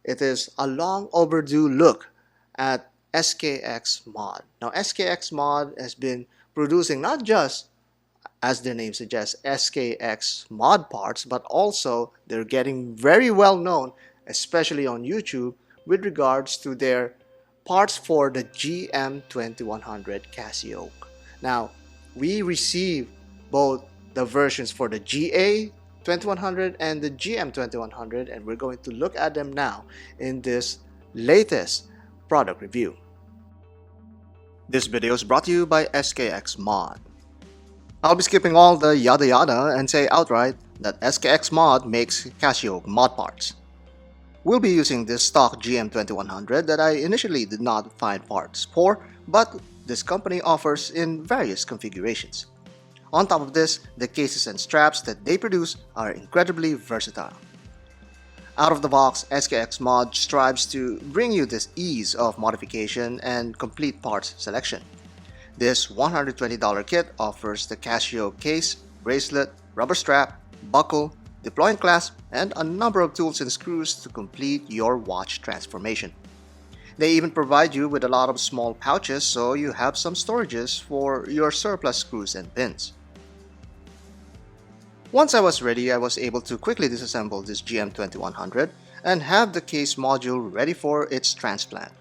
it is a long overdue look at SKX Mod. Now, SKX Mod has been producing not just, as their name suggests, SKX Mod parts, but also they're getting very well known, especially on YouTube, with regards to their parts for the GM-2100 Casioak. Now, we receive both the versions for the GA-2100 and the GM-2100, and we're going to look at them now in this latest product review. This video is brought to you by SKX Mod. I'll be skipping all the yada yada and say outright that SKX Mod makes Casioak mod parts. We'll be using this stock GM-2100 that I initially did not find parts for, but this company offers in various configurations. On top of this, the cases and straps that they produce are incredibly versatile. Out of the box, SKX Mod strives to bring you this ease of modification and complete parts selection. This $120 kit offers the Casioak case, bracelet, rubber strap, buckle, deploying clasp, and a number of tools and screws to complete your watch transformation. They even provide you with a lot of small pouches so you have some storages for your surplus screws and pins. Once I was ready, I was able to quickly disassemble this GM-2100 and have the case module ready for its transplant.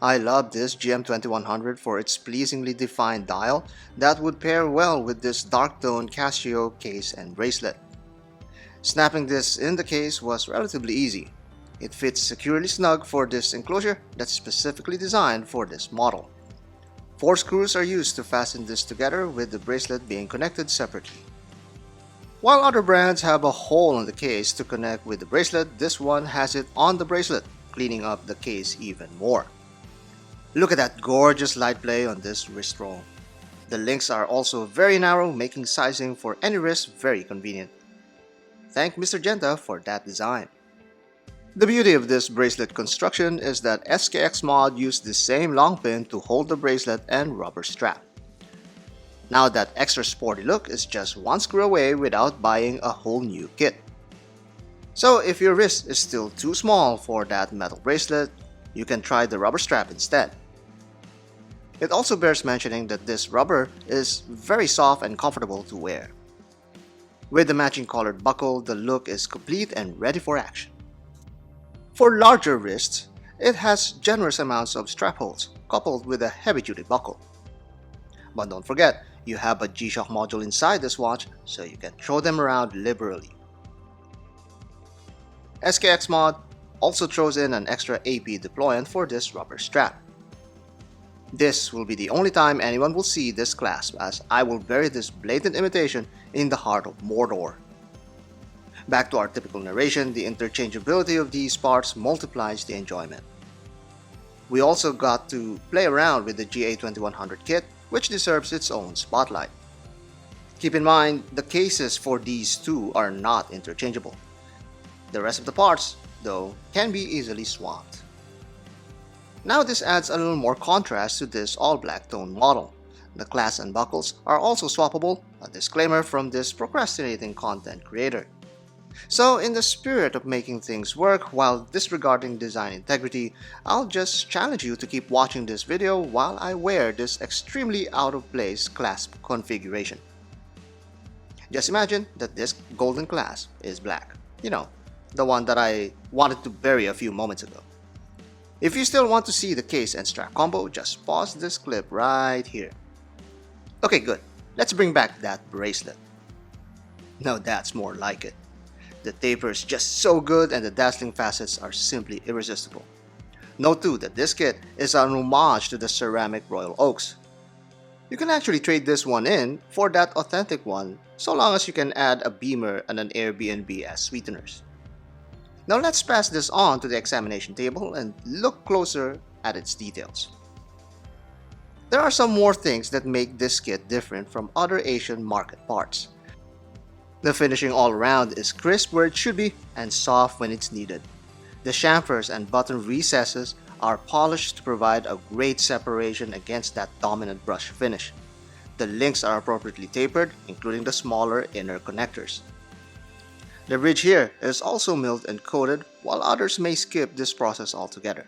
I love this GM-2100 for its pleasingly defined dial that would pair well with this dark toned Casioak case and bracelet. Snapping this in the case was relatively easy. It fits securely snug for this enclosure that's specifically designed for this model. 4 screws are used to fasten this together, with the bracelet being connected separately. While other brands have a hole in the case to connect with the bracelet, this one has it on the bracelet, cleaning up the case even more. Look at that gorgeous light play on this wrist roll. The links are also very narrow, making sizing for any wrist very convenient. Thank Mr. Genta for that design. The beauty of this bracelet construction is that SKX Mod used the same long pin to hold the bracelet and rubber strap. Now that extra sporty look is just one screw away without buying a whole new kit. So if your wrist is still too small for that metal bracelet, you can try the rubber strap instead. It also bears mentioning that this rubber is very soft and comfortable to wear. With the matching colored buckle, the look is complete and ready for action. For larger wrists, it has generous amounts of strap holes coupled with a heavy-duty buckle. But don't forget, you have a Gshock module inside this watch, so you can throw them around liberally. SKX Mod also throws in an extra AP deployant for this rubber strap. This will be the only time anyone will see this clasp, as I will bury this blatant imitation in the heart of Mordor. Back to our typical narration, the interchangeability of these parts multiplies the enjoyment. We also got to play around with the GA-2100 kit, which deserves its own spotlight. Keep in mind, the cases for these two are not interchangeable. The rest of the parts, though, can be easily swapped. Now this adds a little more contrast to this all-black tone model. The clasp and buckles are also swappable, a disclaimer from this procrastinating content creator. So in the spirit of making things work while disregarding design integrity, I'll just challenge you to keep watching this video while I wear this extremely out of place clasp configuration. Just imagine that this golden clasp is black. You know, the one that I wanted to bury a few moments ago. If you still want to see the case and strap combo, just pause this clip right here. Okay, good. Let's bring back that bracelet. Now that's more like it. The taper is just so good and the dazzling facets are simply irresistible. Note too that this kit is an homage to the ceramic Royal Oaks. You can actually trade this one in for that authentic one, so long as you can add a beamer and an Airbnb as sweeteners. Now let's pass this on to the examination table and look closer at its details. There are some more things that make this kit different from other Asian market parts. The finishing all around is crisp where it should be and soft when it's needed. The chamfers and button recesses are polished to provide a great separation against that dominant brush finish. The links are appropriately tapered, including the smaller inner connectors. The bridge here is also milled and coated, while others may skip this process altogether.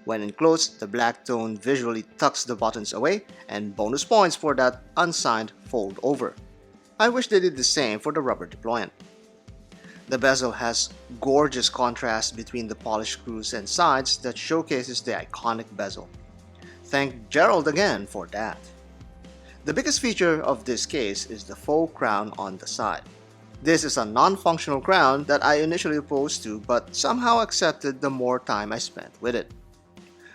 When enclosed, the black tone visually tucks the buttons away, and bonus points for that unsigned fold over. I wish they did the same for the rubber deployant. The bezel has gorgeous contrast between the polished screws and sides that showcases the iconic bezel. Thank Gerald again for that. The biggest feature of this case is the faux crown on the side. This is a non-functional crown that I initially opposed to but somehow accepted the more time I spent with it.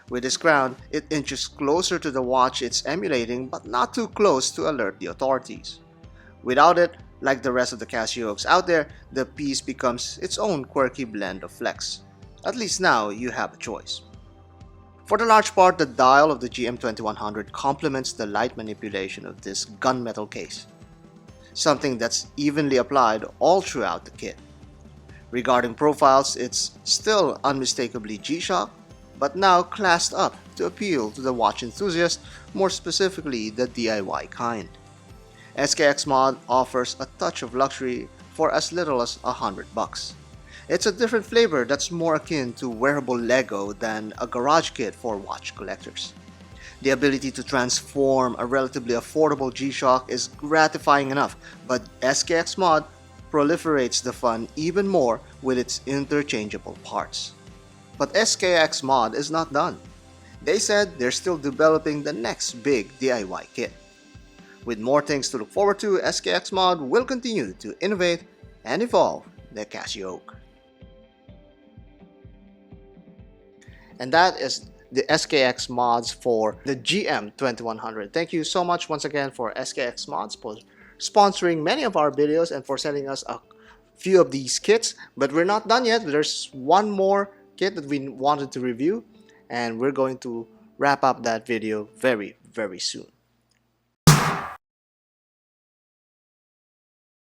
With this crown, it inches closer to the watch it's emulating but not too close to alert the authorities. Without it, like the rest of the Casioaks out there, the piece becomes its own quirky blend of flex. At least now you have a choice. For the large part, the dial of the GM-2100 complements the light manipulation of this gunmetal case, something that's evenly applied all throughout the kit. Regarding profiles, it's still unmistakably Gshock, but now classed up to appeal to the watch enthusiast, more specifically the DIY kind. SKX Mod offers a touch of luxury for as little as $100. It's a different flavor that's more akin to wearable Lego than a garage kit for watch collectors. The ability to transform a relatively affordable Gshock is gratifying enough, but SKX Mod proliferates the fun even more with its interchangeable parts. But SKX Mod is not done. They said they're still developing the next big DIY kit. With more things to look forward to, SKX Mod will continue to innovate and evolve the Casioak. And that is the SKX mods for the GM-2100. Thank you so much once again for SKX Mods for sponsoring many of our videos and for sending us a few of these kits. But we're not done yet. There's one more kit that we wanted to review, and we're going to wrap up that video very, very soon.